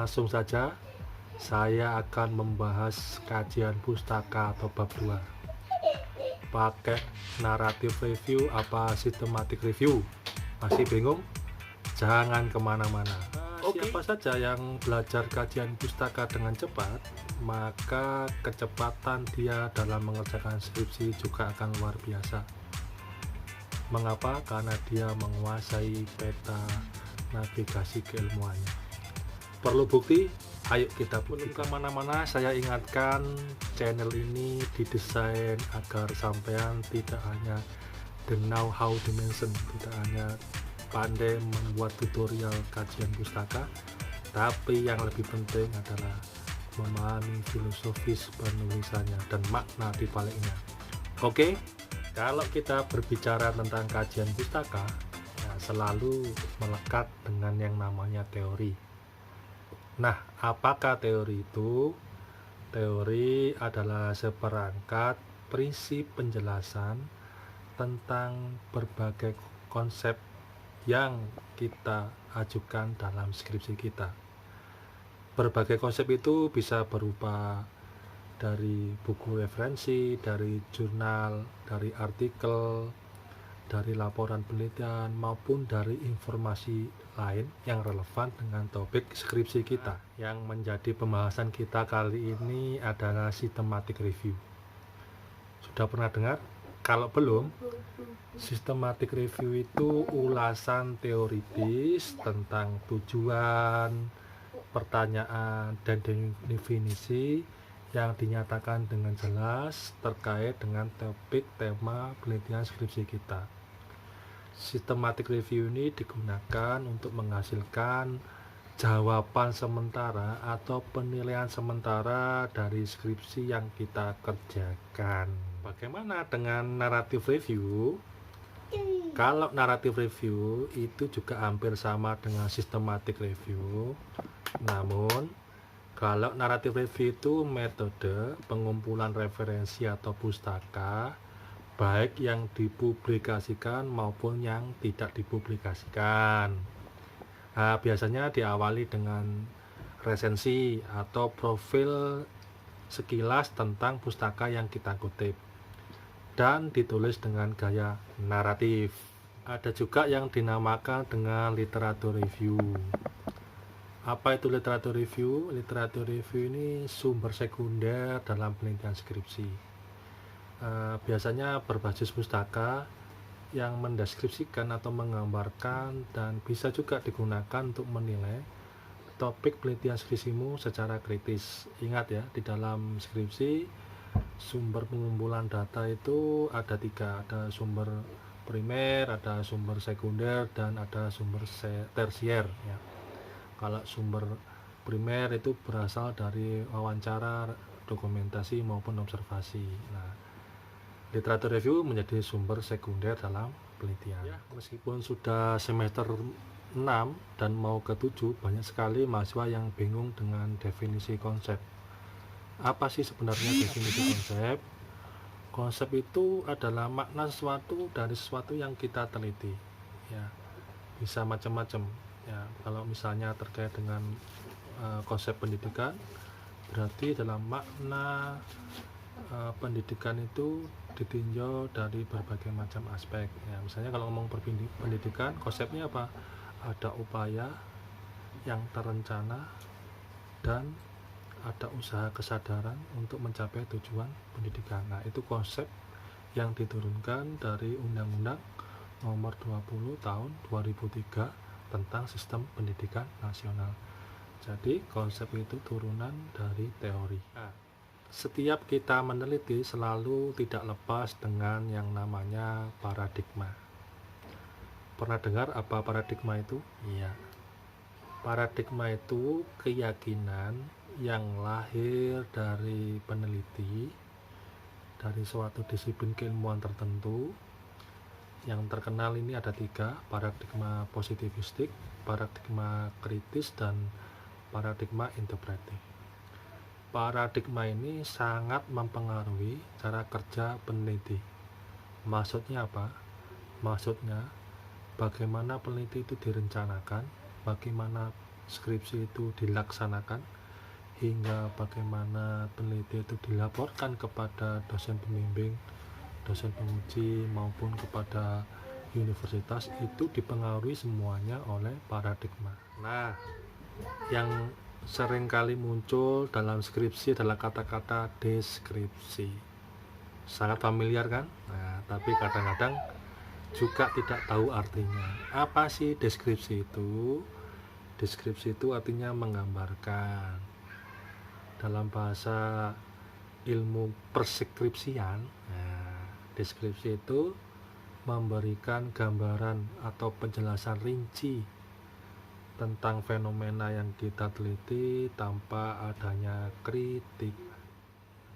Langsung saja saya akan membahas kajian pustaka atau bab 2. Pakai naratif review apa sistematic review? Masih bingung? Jangan kemana-mana. Siapa saja yang belajar kajian pustaka dengan cepat, maka kecepatan dia dalam mengerjakan skripsi juga akan luar biasa. Mengapa? Karena dia menguasai peta navigasi keilmuannya. Perlu bukti? Ayo kita belum kemana-mana, saya ingatkan channel ini didesain agar sampean tidak hanya the know how dimension, tidak hanya pandai membuat tutorial kajian pustaka, tapi yang lebih penting adalah memahami filosofis penulisannya dan makna di baliknya. Oke, kalau kita berbicara tentang kajian pustaka, ya selalu melekat dengan yang namanya teori. Nah, apakah teori itu? Teori adalah seperangkat prinsip penjelasan tentang berbagai konsep yang kita ajukan dalam skripsi kita. Berbagai konsep itu bisa berupa dari buku referensi, dari jurnal, dari artikel, dari laporan penelitian, maupun dari informasi lain yang relevan dengan topik skripsi kita. Yang menjadi pembahasan kita kali ini adalah systematic review. Sudah pernah dengar? Kalau belum, systematic review itu ulasan teoritis tentang tujuan, pertanyaan, dan definisi yang dinyatakan dengan jelas terkait dengan topik tema penelitian skripsi kita. Systematic review ini digunakan untuk menghasilkan jawaban sementara atau penilaian sementara dari skripsi yang kita kerjakan. Bagaimana dengan naratif review? Kalau naratif review itu juga hampir sama dengan systematic review, namun kalau naratif review itu metode pengumpulan referensi atau pustaka, baik yang dipublikasikan maupun yang tidak dipublikasikan. Nah, biasanya diawali dengan resensi atau profil sekilas tentang pustaka yang kita kutip dan ditulis dengan gaya naratif. Ada juga yang dinamakan dengan literatur review. Apa itu literatur review? Literatur review ini sumber sekunder dalam penelitian skripsi. Biasanya berbasis pustaka yang mendeskripsikan atau menggambarkan dan bisa juga digunakan untuk menilai topik penelitian skripsimu secara kritis. Ingat ya, di dalam skripsi sumber pengumpulan data itu ada 3, ada sumber primer, ada sumber sekunder, dan ada sumber tersier ya. Kalau sumber primer itu berasal dari wawancara, dokumentasi maupun observasi. Nah, literatur review menjadi sumber sekunder dalam penelitian. Ya, meskipun sudah semester 6 dan mau ke 7, banyak sekali mahasiswa yang bingung dengan definisi konsep. Apa sih sebenarnya definisi konsep? Konsep itu adalah makna sesuatu dari sesuatu yang kita teliti. Ya, bisa macam-macam. Ya, kalau misalnya terkait dengan konsep pendidikan, berarti dalam makna pendidikan itu ditinjau dari berbagai macam aspek ya. Misalnya kalau ngomong pendidikan, konsepnya apa? Ada upaya yang terencana dan ada usaha kesadaran untuk mencapai tujuan pendidikan. Nah, itu konsep yang diturunkan dari Undang-Undang Nomor 20 Tahun 2003 tentang Sistem Pendidikan Nasional. Jadi konsep itu turunan dari teori. Nah, setiap kita meneliti selalu tidak lepas dengan yang namanya paradigma. Pernah dengar apa paradigma itu? Iya. Paradigma itu keyakinan yang lahir dari peneliti dari suatu disiplin keilmuan tertentu. Yang terkenal ini ada 3, paradigma positivistik, paradigma kritis, dan paradigma interpretif. Paradigma ini sangat mempengaruhi cara kerja peneliti. Maksudnya apa? Maksudnya bagaimana peneliti itu direncanakan, bagaimana skripsi itu dilaksanakan, hingga bagaimana peneliti itu dilaporkan kepada dosen pembimbing, dosen penguji, maupun kepada universitas, itu dipengaruhi semuanya oleh paradigma. Nah, yang sering kali muncul dalam skripsi adalah kata-kata deskripsi. Sangat familiar kan? Nah, tapi kadang-kadang juga tidak tahu artinya. Apa sih deskripsi itu? Deskripsi itu artinya menggambarkan. Dalam bahasa ilmu perskripsian, nah, deskripsi itu memberikan gambaran atau penjelasan rinci tentang fenomena yang kita teliti tanpa adanya kritik.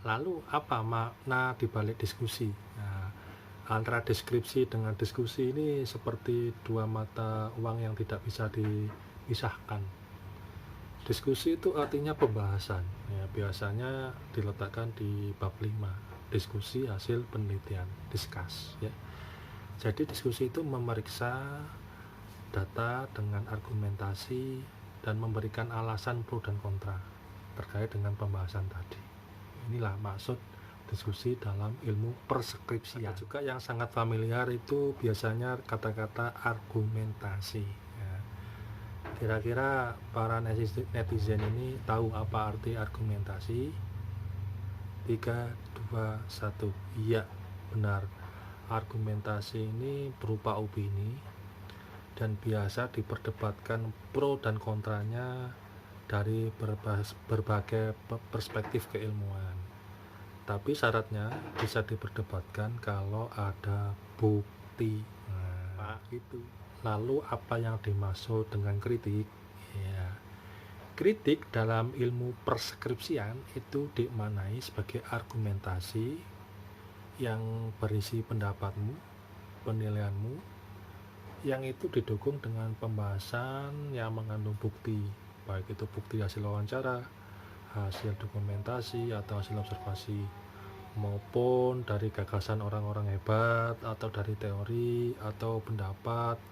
Lalu apa makna dibalik diskusi? Nah, antara deskripsi dengan diskusi ini seperti dua mata uang yang tidak bisa dipisahkan. Diskusi itu artinya pembahasan, ya, biasanya diletakkan di bab 5, diskusi hasil penelitian, discuss, ya. Jadi diskusi itu memeriksa data dengan argumentasi dan memberikan alasan pro dan kontra terkait dengan pembahasan tadi. Inilah maksud diskusi dalam ilmu perskripsian. Ada juga yang sangat familiar itu biasanya kata-kata argumentasi, ya. Kira-kira para netizen ini tahu apa arti argumentasi? 3, 2, 1. Iya, benar. Argumentasi ini berupa opini dan biasa diperdebatkan pro dan kontranya dari berbagai perspektif keilmuan. Tapi syaratnya bisa diperdebatkan kalau ada bukti. Nah, itu. Lalu apa yang dimaksud dengan kritik? Ya, kritik dalam ilmu perskripsian itu dimaknai sebagai argumentasi yang berisi pendapatmu, penilaianmu, yang itu didukung dengan pembahasan yang mengandung bukti, baik itu bukti hasil wawancara, hasil dokumentasi, atau hasil observasi, maupun dari gagasan orang-orang hebat, atau dari teori, atau pendapat,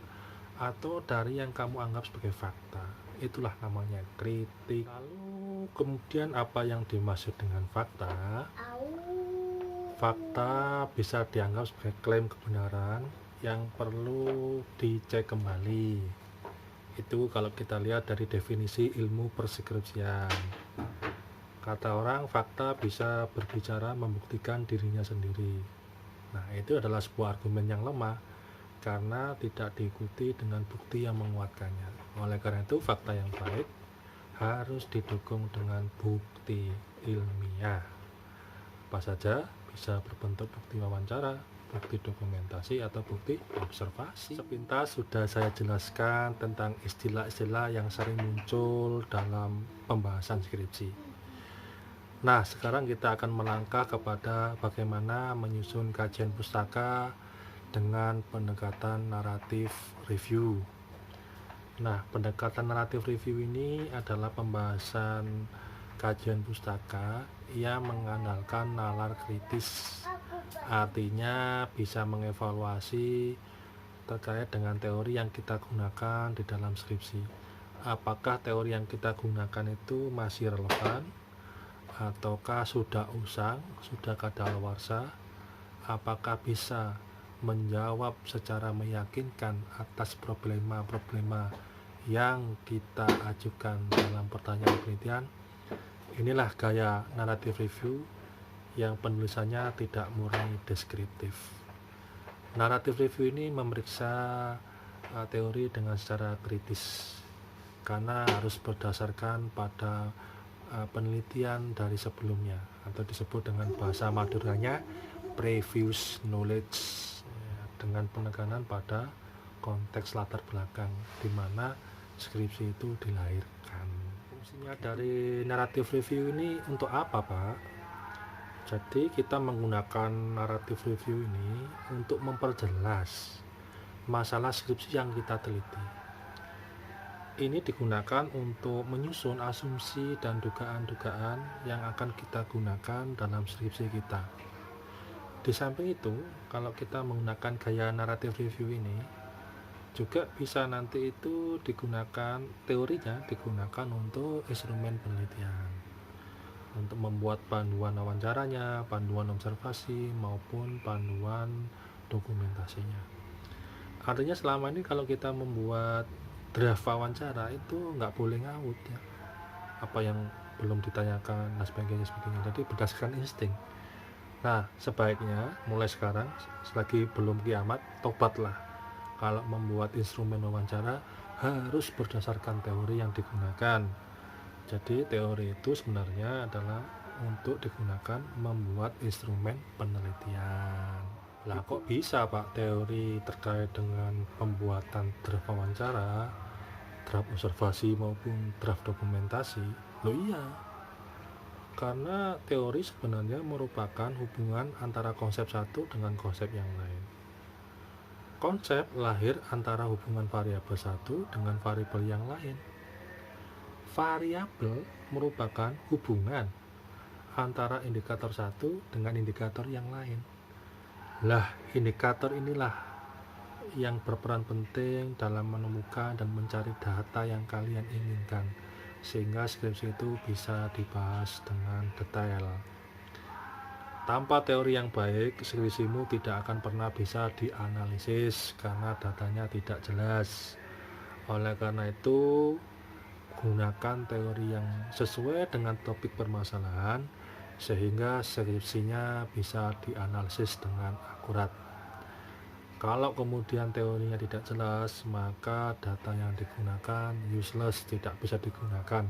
atau dari yang kamu anggap sebagai fakta. Itulah namanya kritik. Lalu kemudian apa yang dimaksud dengan fakta? Fakta bisa dianggap sebagai klaim kebenaran yang perlu dicek kembali. Itu kalau kita lihat dari definisi ilmu perskripsian. Kata orang, fakta bisa berbicara membuktikan dirinya sendiri. Nah, itu adalah sebuah argumen yang lemah karena tidak diikuti dengan bukti yang menguatkannya. Oleh karena itu, fakta yang baik harus didukung dengan bukti ilmiah. Apa saja? Bisa berbentuk bukti wawancara, bukti dokumentasi, atau bukti observasi. Sepintas sudah saya jelaskan tentang istilah-istilah yang sering muncul dalam pembahasan skripsi. Nah, sekarang kita akan melangkah kepada bagaimana menyusun kajian pustaka dengan pendekatan naratif review. Nah, pendekatan naratif review ini adalah pembahasan kajian pustaka yang mengandalkan nalar kritis. Artinya bisa mengevaluasi terkait dengan teori yang kita gunakan di dalam skripsi. Apakah teori yang kita gunakan itu masih relevan? Ataukah sudah usang, sudah kadaluarsa? Apakah bisa menjawab secara meyakinkan atas problema-problema yang kita ajukan dalam pertanyaan penelitian? Inilah gaya naratif review yang penulisannya tidak murni deskriptif. Naratif review ini memeriksa teori dengan secara kritis karena harus berdasarkan pada penelitian dari sebelumnya, atau disebut dengan bahasa maduranya previous knowledge, dengan penekanan pada konteks latar belakang di mana skripsi itu dilahirkan. Fungsinya dari naratif review ini untuk apa, Pak? Jadi kita menggunakan naratif review ini untuk memperjelas masalah skripsi yang kita teliti. Ini digunakan untuk menyusun asumsi dan dugaan-dugaan yang akan kita gunakan dalam skripsi kita. Di samping itu, kalau kita menggunakan gaya naratif review ini, Juga bisa nanti itu digunakan, teorinya digunakan untuk instrumen penelitian, untuk membuat panduan wawancaranya, panduan observasi, maupun panduan dokumentasinya. Artinya selama ini kalau kita membuat draft wawancara itu nggak boleh ngawut ya, apa yang belum ditanyakan dan sebagainya. Jadi berdasarkan insting. Nah, sebaiknya mulai sekarang, selagi belum kiamat, tobatlah. Kalau membuat instrumen wawancara harus berdasarkan teori yang digunakan. Jadi teori itu sebenarnya adalah untuk digunakan membuat instrumen penelitian. Lah kok bisa Pak teori terkait dengan pembuatan draft wawancara, draft observasi maupun draft dokumentasi? Loh iya, karena teori sebenarnya merupakan hubungan antara konsep satu dengan konsep yang lain. Konsep lahir antara hubungan variabel satu dengan variabel yang lain. Variabel merupakan hubungan antara indikator satu dengan indikator yang lain. Lah, indikator inilah yang berperan penting dalam menemukan dan mencari data yang kalian inginkan, sehingga skripsi itu bisa dibahas dengan detail. Tanpa teori yang baik, skripsimu tidak akan pernah bisa dianalisis karena datanya tidak jelas. Oleh karena itu, gunakan teori yang sesuai dengan topik permasalahan sehingga skripsinya bisa dianalisis dengan akurat. Kalau kemudian teorinya tidak jelas, maka data yang digunakan useless, tidak bisa digunakan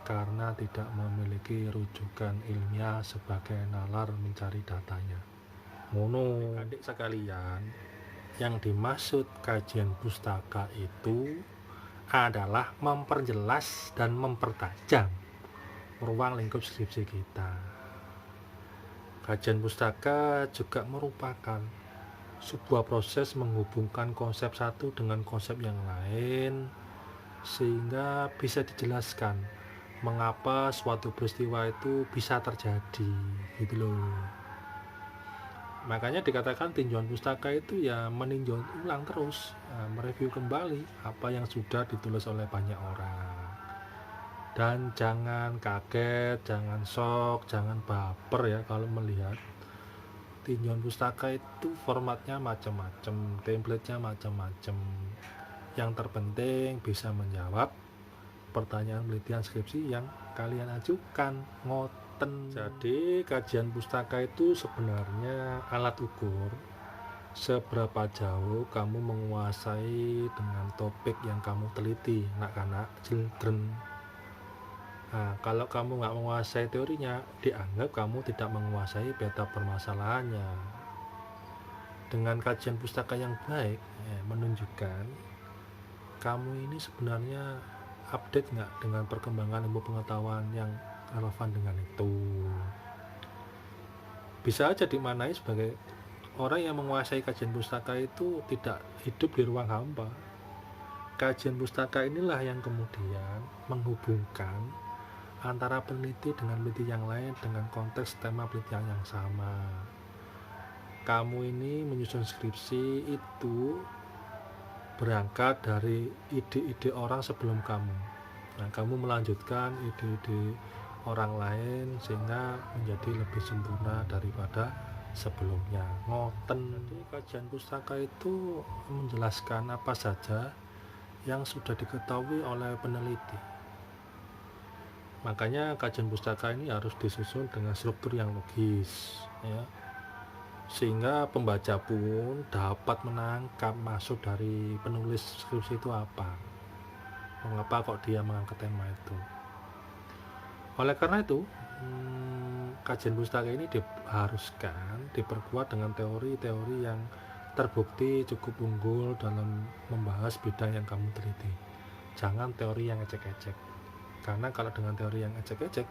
karena tidak memiliki rujukan ilmiah sebagai nalar mencari datanya. Mono, adik sekalian, yang dimaksud kajian pustaka itu adalah memperjelas dan mempertajam ruang lingkup skripsi kita. Kajian pustaka juga merupakan sebuah proses menghubungkan konsep satu dengan konsep yang lain sehingga bisa dijelaskan mengapa suatu peristiwa itu bisa terjadi gitu loh. Makanya dikatakan tinjauan pustaka itu ya meninjau ulang terus, mereview kembali apa yang sudah ditulis oleh banyak orang. Dan jangan kaget, jangan shock, jangan baper ya kalau melihat tinjauan pustaka itu formatnya macam-macam, template-nya macam-macam. Yang terpenting bisa menjawab pertanyaan penelitian skripsi yang kalian ajukan. Ngoten. Jadi kajian pustaka itu sebenarnya alat ukur seberapa jauh kamu menguasai dengan topik yang kamu teliti, anak-anak, children. Nah, kalau kamu nggak menguasai teorinya, dianggap kamu tidak menguasai peta permasalahannya. Dengan kajian pustaka yang baik, menunjukkan kamu ini sebenarnya update nggak dengan perkembangan ilmu pengetahuan yang relevan dengan itu. Bisa aja dimaknai sebagai orang yang menguasai kajian pustaka itu tidak hidup di ruang hampa. Kajian pustaka inilah yang kemudian menghubungkan antara peneliti dengan peneliti yang lain dengan konteks tema penelitian yang sama. Kamu ini menyusun skripsi itu berangkat dari ide-ide orang sebelum kamu. Nah, kamu melanjutkan ide-ide orang lain sehingga menjadi lebih sempurna daripada sebelumnya. Ngoten. Jadi kajian pustaka itu menjelaskan apa saja yang sudah diketahui oleh peneliti. Makanya kajian pustaka ini harus disusun dengan struktur yang logis ya, sehingga pembaca pun dapat menangkap maksud dari penulis skripsi itu apa, mengapa kok dia mengangkat tema itu. Oleh karena itu kajian pustaka ini diharuskan diperkuat dengan teori-teori yang terbukti cukup unggul dalam membahas bidang yang kamu teliti. Jangan teori yang ecek-ecek. Karena kalau dengan teori yang ecek-ecek,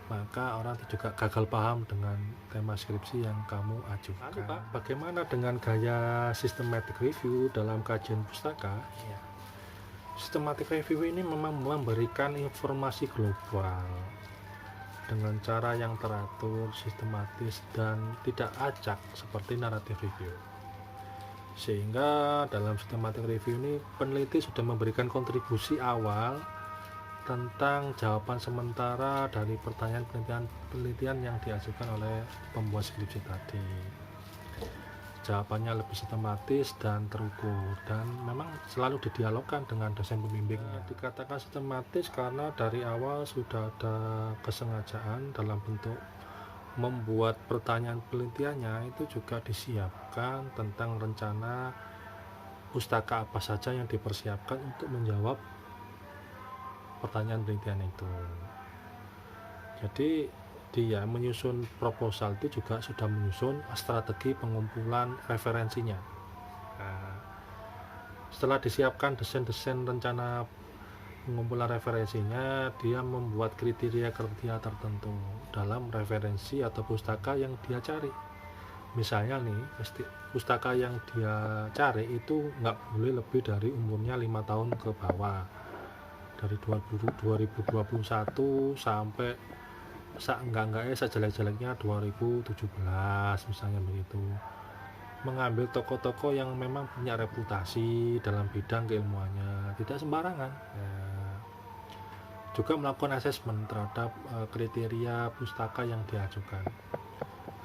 maka orang juga gagal paham dengan tema skripsi yang kamu ajukan. Lalu Pak, bagaimana dengan gaya systematic review dalam kajian pustaka? Ya. Systematic review ini memang memberikan informasi global dengan cara yang teratur, sistematis, dan tidak acak seperti narrative review. Sehingga dalam systematic review ini peneliti sudah memberikan kontribusi awal tentang jawaban sementara dari pertanyaan penelitian yang diajukan oleh pembuat skripsi tadi. Jawabannya lebih sistematis dan terukur, dan memang selalu didialogkan dengan dosen pembimbingnya. Dikatakan sistematis karena dari awal sudah ada kesengajaan dalam bentuk membuat pertanyaan penelitiannya itu juga disiapkan tentang rencana pustaka apa saja yang dipersiapkan untuk menjawab pertanyaan penelitian itu. Jadi dia menyusun proposal itu juga sudah menyusun strategi pengumpulan referensinya. Nah, setelah disiapkan desain rencana pengumpulan referensinya, dia membuat kriteria-kriteria tertentu dalam referensi atau pustaka yang dia cari. Misalnya nih, pustaka yang dia cari itu nggak boleh lebih dari umurnya 5 tahun ke bawah, dari 2021 sampai enggak-enggaknya sejelek-jeleknya 2017 misalnya begitu. Mengambil tokoh-tokoh yang memang punya reputasi dalam bidang keilmuannya, tidak sembarangan ya. Juga melakukan asesmen terhadap kriteria pustaka yang diajukan.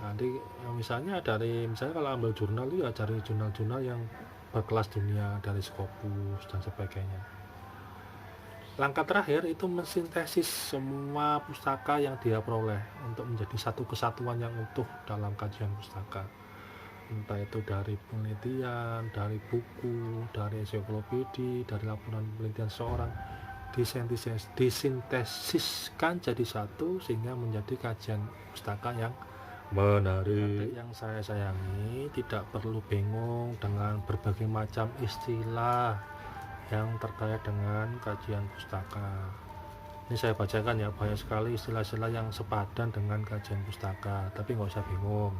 Nanti misalnya kalau ambil jurnal ya cari jurnal-jurnal yang berkelas dunia dari Scopus dan sebagainya. Langkah terakhir itu mensintesis semua pustaka yang dia peroleh untuk menjadi satu kesatuan yang utuh dalam kajian pustaka. Entah itu dari penelitian, dari buku, dari ensiklopedia, dari laporan penelitian seorang, disintesiskan jadi satu sehingga menjadi kajian pustaka yang menarik. Yang saya sayangi, tidak perlu bingung dengan berbagai macam istilah yang terkait dengan kajian pustaka. Ini saya bacakan ya, banyak sekali istilah-istilah yang sepadan dengan kajian pustaka, tapi nggak usah bingung.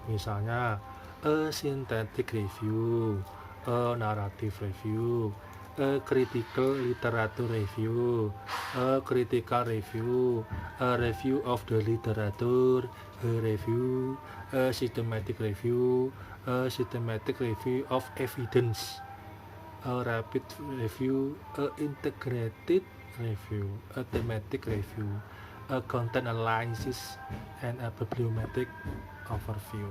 Misalnya a synthetic review, a narrative review, a critical literature review, a critical review, a review of the literature, a review, a systematic review, a systematic review of evidence, a rapid review, a integrated review, a thematic review, a content analysis, and a bibliometric overview.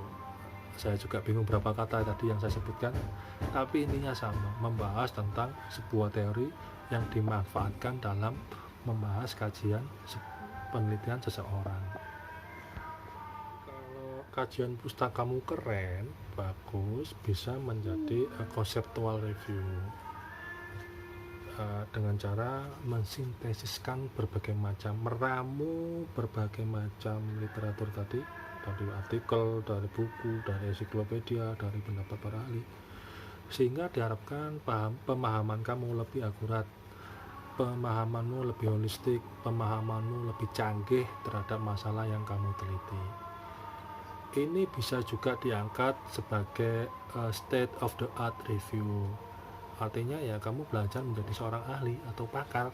Saya juga bingung berapa kata tadi yang saya sebutkan, tapi intinya sama, membahas tentang sebuah teori yang dimanfaatkan dalam membahas kajian penelitian seseorang. Kajian pustakamu keren, bagus, bisa menjadi conceptual review dengan cara mensintesiskan meramu berbagai macam literatur tadi, dari artikel, dari buku, dari ensiklopedia, dari pendapat para ahli, sehingga diharapkan pemahaman kamu lebih akurat, pemahamanmu lebih holistik, pemahamanmu lebih canggih terhadap masalah yang kamu teliti. Ini bisa juga diangkat sebagai state of the art review. Artinya ya kamu belajar menjadi seorang ahli atau pakar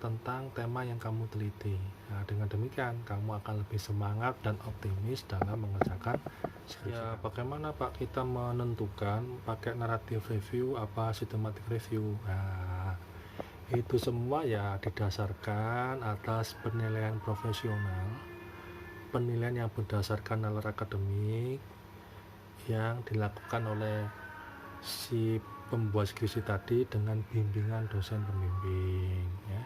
tentang tema yang kamu teliti. Nah, dengan demikian kamu akan lebih semangat dan optimis dalam mengerjakan skripsi. Ya, bagaimana Pak kita menentukan pakai narrative review apa systematic review? Nah, itu semua ya didasarkan atas penilaian profesional, penilaian yang berdasarkan nalar akademik yang dilakukan oleh si pembuat skripsi tadi dengan bimbingan dosen pembimbing ya.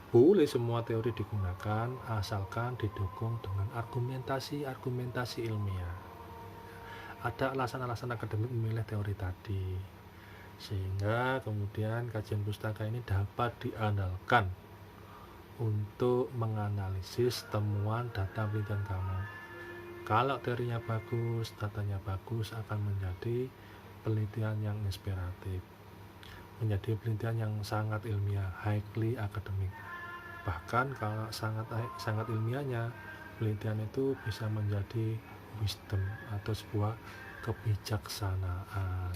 Boleh semua teori digunakan asalkan didukung dengan argumentasi ilmiah. Ada alasan-alasan akademik memilih teori tadi, sehingga kemudian kajian pustaka ini dapat diandalkan untuk menganalisis temuan data penelitian kamu. Kalau teorinya bagus, datanya bagus, akan menjadi penelitian yang inspiratif, menjadi penelitian yang sangat ilmiah, highly academic. Bahkan kalau sangat ilmiahnya, penelitian itu bisa menjadi wisdom atau sebuah kebijaksanaan.